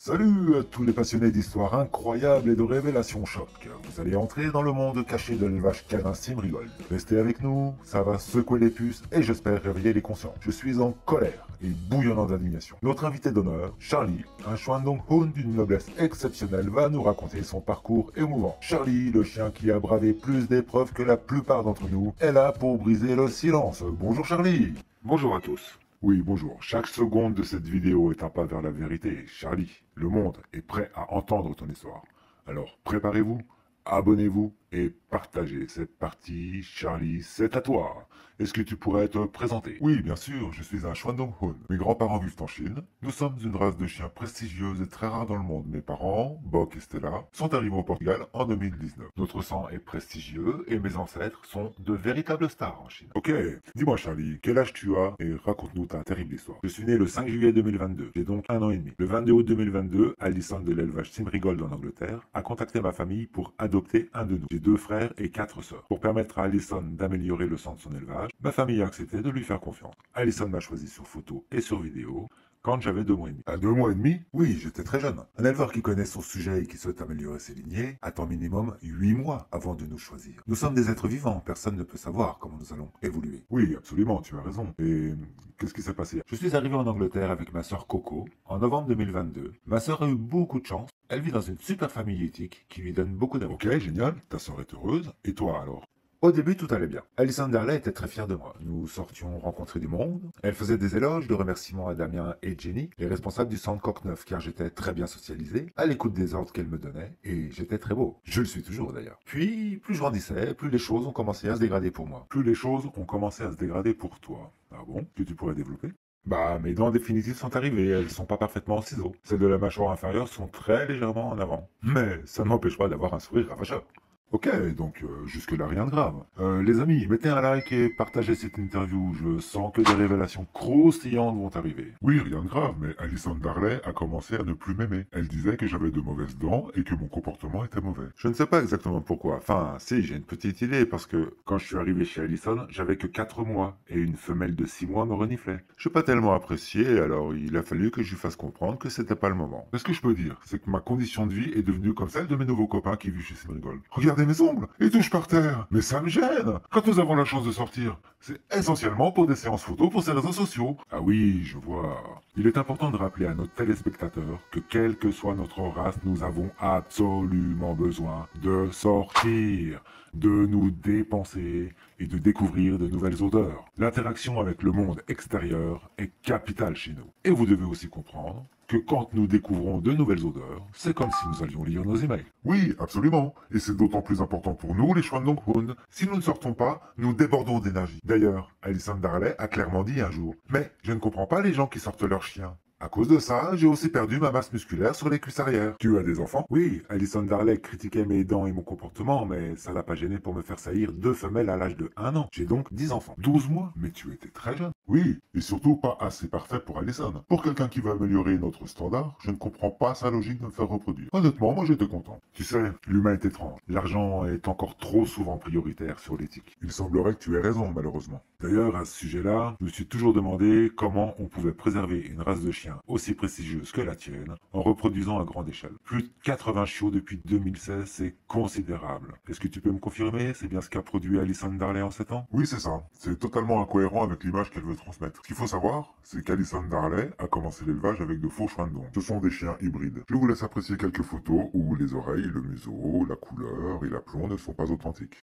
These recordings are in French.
Salut à tous les passionnés d'histoires incroyables et de révélations choc. Vous allez entrer dans le monde caché de l'élevage canin Cymrigold. Restez avec nous, ça va secouer les puces et j'espère réveiller les conscients. Je suis en colère et bouillonnant d'indignation. Notre invité d'honneur, Charlie, un Shandong Hound d'une noblesse exceptionnelle, va nous raconter son parcours émouvant. Charlie, le chien qui a bravé plus d'épreuves que la plupart d'entre nous, est là pour briser le silence. Bonjour Charlie. Bonjour à tous. Oui, bonjour. Chaque seconde de cette vidéo est un pas vers la vérité. Charlie, le monde est prêt à entendre ton histoire. Alors, préparez-vous, abonnez-vous et partagez. C'est parti, Charlie, c'est à toi. Est-ce que tu pourrais te présenter? Oui, bien sûr, je suis un Shandong Hound. Mes grands-parents vivent en Chine. Nous sommes une race de chiens prestigieuse et très rare dans le monde. Mes parents, Bok et Stella, sont arrivés au Portugal en 2019. Notre sang est prestigieux et mes ancêtres sont de véritables stars en Chine. Ok, dis-moi Charlie, quel âge tu as et raconte-nous ta terrible histoire. Je suis né le 5 juillet 2022, j'ai donc 1 an et demi. Le 22 août 2022, Alison de l'élevage Cymrigold en Angleterre a contacté ma famille pour adopter un de nous. J'ai 2 frères et 4 sœurs. Pour permettre à Alison d'améliorer le sang de son élevage, ma famille a accepté de lui faire confiance. Alison m'a choisi sur photo et sur vidéo quand j'avais 2 mois et demi. À 2 mois et demi? Oui, j'étais très jeune. Un éleveur qui connaît son sujet et qui souhaite améliorer ses lignées attend minimum 8 mois avant de nous choisir. Nous sommes des êtres vivants, personne ne peut savoir comment nous allons évoluer. Oui, absolument, tu as raison. Et qu'est-ce qui s'est passé? Je suis arrivé en Angleterre avec ma sœur Coco en novembre 2022. Ma sœur a eu beaucoup de chance. Elle vit dans une super famille éthique qui lui donne beaucoup d'amour. Ok, génial, ta sœur est heureuse. Et toi alors? Au début, tout allait bien. Alison Darley était très fière de moi. Nous sortions rencontrer du monde. Elle faisait des éloges de remerciements à Damien et Jenny, les responsables du centre Coq-Neuf, car j'étais très bien socialisé, à l'écoute des ordres qu'elle me donnait, et j'étais très beau. Je le suis toujours d'ailleurs. Puis, plus je grandissais, plus les choses ont commencé à se dégrader pour moi. Plus les choses ont commencé à se dégrader pour toi. Ah bon? Que tu pourrais développer? Bah, mes dents définitives sont arrivées, elles sont pas parfaitement en ciseaux. Celles de la mâchoire inférieure sont très légèrement en avant. Mais ça ne m'empêche pas d'avoir un sourire ravageur. Ok, donc jusque-là rien de grave. Les amis, mettez un like et partagez cette interview. Je sens que des révélations croustillantes vont arriver. Oui, rien de grave, mais Alison Darley a commencé à ne plus m'aimer. Elle disait que j'avais de mauvaises dents et que mon comportement était mauvais. Je ne sais pas exactement pourquoi. Enfin, si, j'ai une petite idée, parce que quand je suis arrivé chez Alison, j'avais que 4 mois, et une femelle de 6 mois me reniflait. Je n'ai pas tellement apprécié, alors il a fallu que je lui fasse comprendre que c'était pas le moment. Mais ce que je peux dire, c'est que ma condition de vie est devenue comme celle de mes nouveaux copains qui vivent chez Cymrigold. Regardez mes ongles, ils touchent par terre. Mais ça me gêne. Quand nous avons la chance de sortir, c'est essentiellement pour des séances photos pour ces réseaux sociaux. Ah oui, je vois. Il est important de rappeler à nos téléspectateurs que quelle que soit notre race, nous avons absolument besoin de sortir, de nous dépenser et de découvrir de nouvelles odeurs. L'interaction avec le monde extérieur est capitale chez nous. Et vous devez aussi comprendre que quand nous découvrons de nouvelles odeurs, c'est comme si nous allions lire nos emails. Oui, absolument. Et c'est d'autant plus important pour nous, les Shandong Hound. Si nous ne sortons pas, nous débordons d'énergie. D'ailleurs, Alison Darley a clairement dit un jour, « Mais je ne comprends pas les gens qui sortent leurs chiens. » À cause de ça, j'ai aussi perdu ma masse musculaire sur les cuisses arrière. Tu as des enfants? Oui, Alison Darley critiquait mes dents et mon comportement, mais ça l'a pas gêné pour me faire saillir 2 femelles à l'âge de 1 an. J'ai donc 10 enfants. 12 mois? Mais tu étais très jeune. Oui, et surtout pas assez parfait pour Alison. Pour quelqu'un qui veut améliorer notre standard, je ne comprends pas sa logique de me faire reproduire. Honnêtement, moi j'étais content. Tu sais, l'humain est étrange. L'argent est encore trop souvent prioritaire sur l'éthique. Il semblerait que tu aies raison, malheureusement. D'ailleurs, à ce sujet-là, je me suis toujours demandé comment on pouvait préserver une race de chiens aussi prestigieuse que la tienne en reproduisant à grande échelle. Plus de 80 chiots depuis 2016, c'est considérable. Est-ce que tu peux me confirmer? C'est bien ce qu'a produit Alison Darley en 7 ans? Oui, c'est ça. C'est totalement incohérent avec l'image qu'elle veut transmettre. Ce qu'il faut savoir, c'est qu'Alison Darley a commencé l'élevage avec de faux Shandong. Ce sont des chiens hybrides. Je vous laisse apprécier quelques photos où les oreilles, le museau, la couleur et l'aplomb ne sont pas authentiques.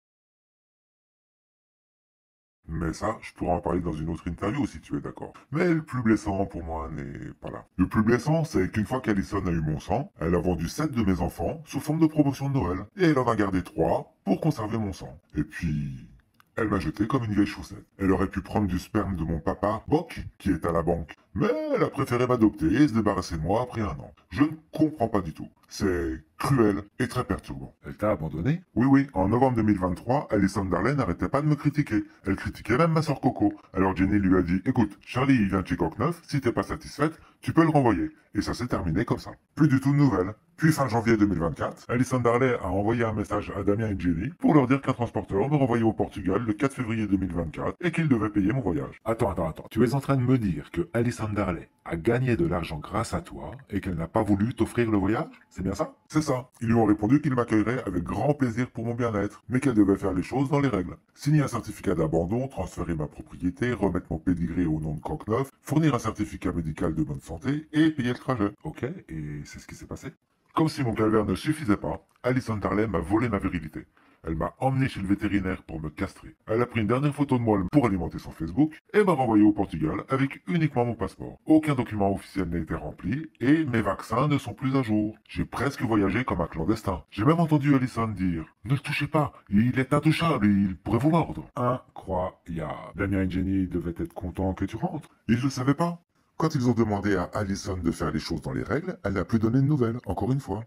Mais ça, je pourrais en parler dans une autre interview si tu es d'accord. Mais le plus blessant pour moi n'est pas là. Le plus blessant, c'est qu'une fois qu'Alison a eu mon sang, elle a vendu 7 de mes enfants sous forme de promotion de Noël. Et elle en a gardé 3 pour conserver mon sang. Et puis... elle m'a jeté comme une vieille chaussette. Elle aurait pu prendre du sperme de mon papa, Bok, qui est à la banque. Mais elle a préféré m'adopter et se débarrasser de moi après 1 an. Je ne comprends pas du tout. C'est cruel et très perturbant. Elle t'a abandonné? Oui, oui. En novembre 2023, Alison Darley n'arrêtait pas de me critiquer. Elle critiquait même ma sœur Coco. Alors Jenny lui a dit, écoute, Charlie il vient de chez Coq-Neuf, si t'es pas satisfaite, Tu peux le renvoyer. Et ça s'est terminé comme ça. Plus du tout de nouvelles. Puis fin janvier 2024, Alison Darley a envoyé un message à Damien et Jenny pour leur dire qu'un transporteur me renvoyait au Portugal le 4 février 2024 et qu'il devait payer mon voyage. Attends. Tu es en train de me dire que Alison Darley a gagné de l'argent grâce à toi et qu'elle n'a pas voulu t'offrir le voyage? C'est bien ça? C'est ça. Ils lui ont répondu qu'ils m'accueilleraient avec grand plaisir pour mon bien-être, mais qu'elle devait faire les choses dans les règles. Signer un certificat d'abandon, transférer ma propriété, remettre mon pédigré au nom de Coq-Neuf, fournir un certificat médical de bonne santé et payer le trajet. Ok, et c'est ce qui s'est passé? Comme si mon calvaire ne suffisait pas, Alison Darley m'a volé ma virilité. Elle m'a emmené chez le vétérinaire pour me castrer. Elle a pris une dernière photo de moi pour alimenter son Facebook et m'a renvoyé au Portugal avec uniquement mon passeport. Aucun document officiel n'a été rempli et mes vaccins ne sont plus à jour. J'ai presque voyagé comme un clandestin. J'ai même entendu Alison dire « Ne le touchez pas, il est intouchable et il pourrait vous mordre. » Incroyable. Damien et Jenny devaient être contents que tu rentres. Ils ne le savaient pas. Quand ils ont demandé à Alison de faire les choses dans les règles, elle n'a plus donné de nouvelles, encore une fois.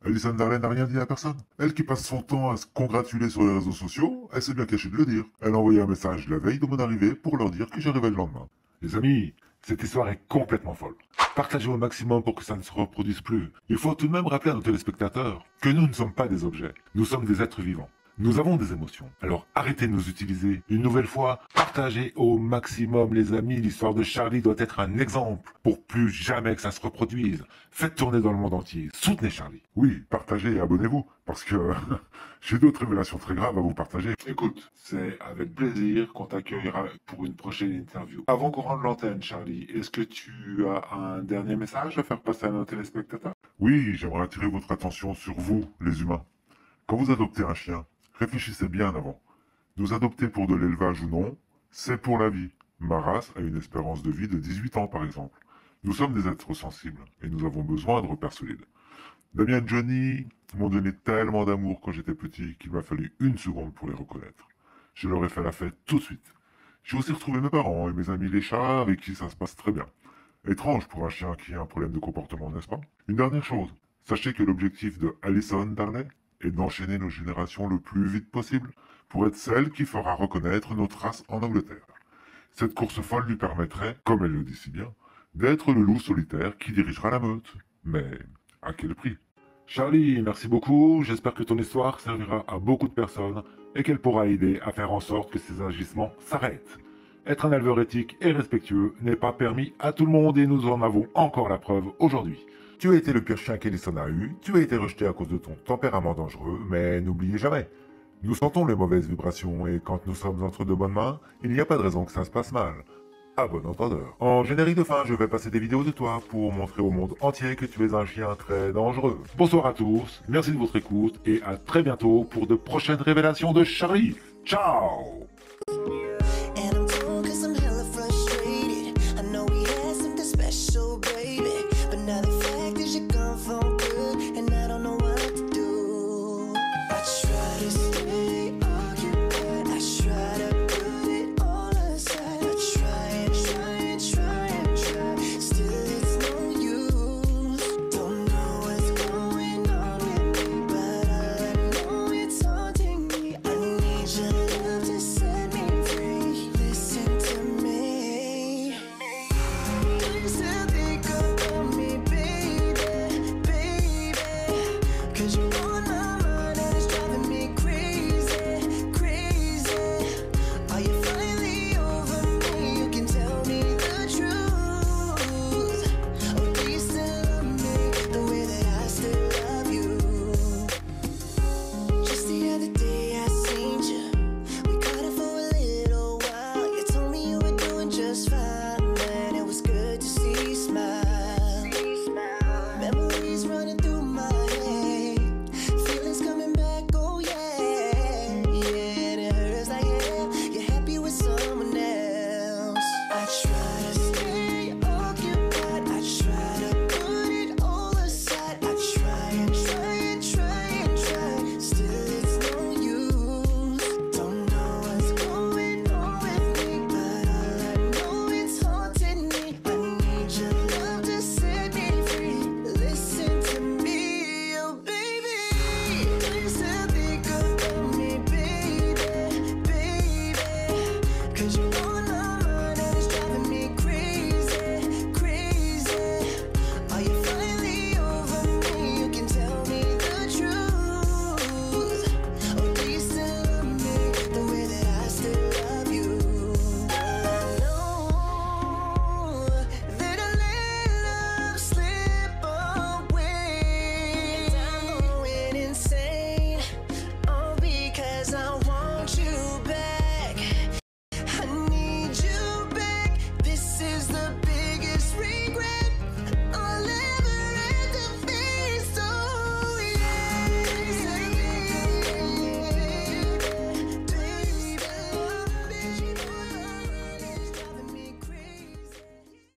Alison Darley n'a rien dit à personne. Elle qui passe son temps à se congratuler sur les réseaux sociaux, elle s'est bien cachée de le dire. Elle a envoyé un message la veille de mon arrivée pour leur dire que j'arrivais le lendemain. Les amis, cette histoire est complètement folle. Partagez au maximum pour que ça ne se reproduise plus. Il faut tout de même rappeler à nos téléspectateurs que nous ne sommes pas des objets. Nous sommes des êtres vivants. Nous avons des émotions. Alors arrêtez de nous utiliser. Une nouvelle fois, partagez au maximum les amis. L'histoire de Charlie doit être un exemple pour plus jamais que ça se reproduise. Faites tourner dans le monde entier. Soutenez Charlie. Oui, partagez et abonnez-vous. Parce que j'ai d'autres révélations très graves à vous partager. Écoute, c'est avec plaisir qu'on t'accueillera pour une prochaine interview. Avant qu'on rende l'antenne, Charlie, est-ce que tu as un dernier message à faire passer à nos téléspectateurs? Oui, j'aimerais attirer votre attention sur vous, les humains. Quand vous adoptez un chien, réfléchissez bien avant. Nous adopter pour de l'élevage ou non, c'est pour la vie. Ma race a une espérance de vie de 18 ans par exemple. Nous sommes des êtres sensibles et nous avons besoin de repères solides. Damien et Johnny m'ont donné tellement d'amour quand j'étais petit qu'il m'a fallu une seconde pour les reconnaître. Je leur ai fait la fête tout de suite. J'ai aussi retrouvé mes parents et mes amis les chats avec qui ça se passe très bien. Étrange pour un chien qui a un problème de comportement, n'est-ce pas? Une dernière chose, sachez que l'objectif de Alison Darley et d'enchaîner nos générations le plus vite possible pour être celle qui fera reconnaître notre race en Angleterre. Cette course folle lui permettrait, comme elle le dit si bien, d'être le loup solitaire qui dirigera la meute. Mais à quel prix? Charlie, merci beaucoup. J'espère que ton histoire servira à beaucoup de personnes et qu'elle pourra aider à faire en sorte que ces agissements s'arrêtent. Être un éleveur éthique et respectueux n'est pas permis à tout le monde et nous en avons encore la preuve aujourd'hui. Tu as été le pire chien qu'Alison a eu, tu as été rejeté à cause de ton tempérament dangereux, mais n'oubliez jamais, nous sentons les mauvaises vibrations et quand nous sommes entre de bonnes mains, il n'y a pas de raison que ça se passe mal. À bon entendeur. En générique de fin, je vais passer des vidéos de toi pour montrer au monde entier que tu es un chien très dangereux. Bonsoir à tous, merci de votre écoute et à très bientôt pour de prochaines révélations de Charlie. Ciao! running through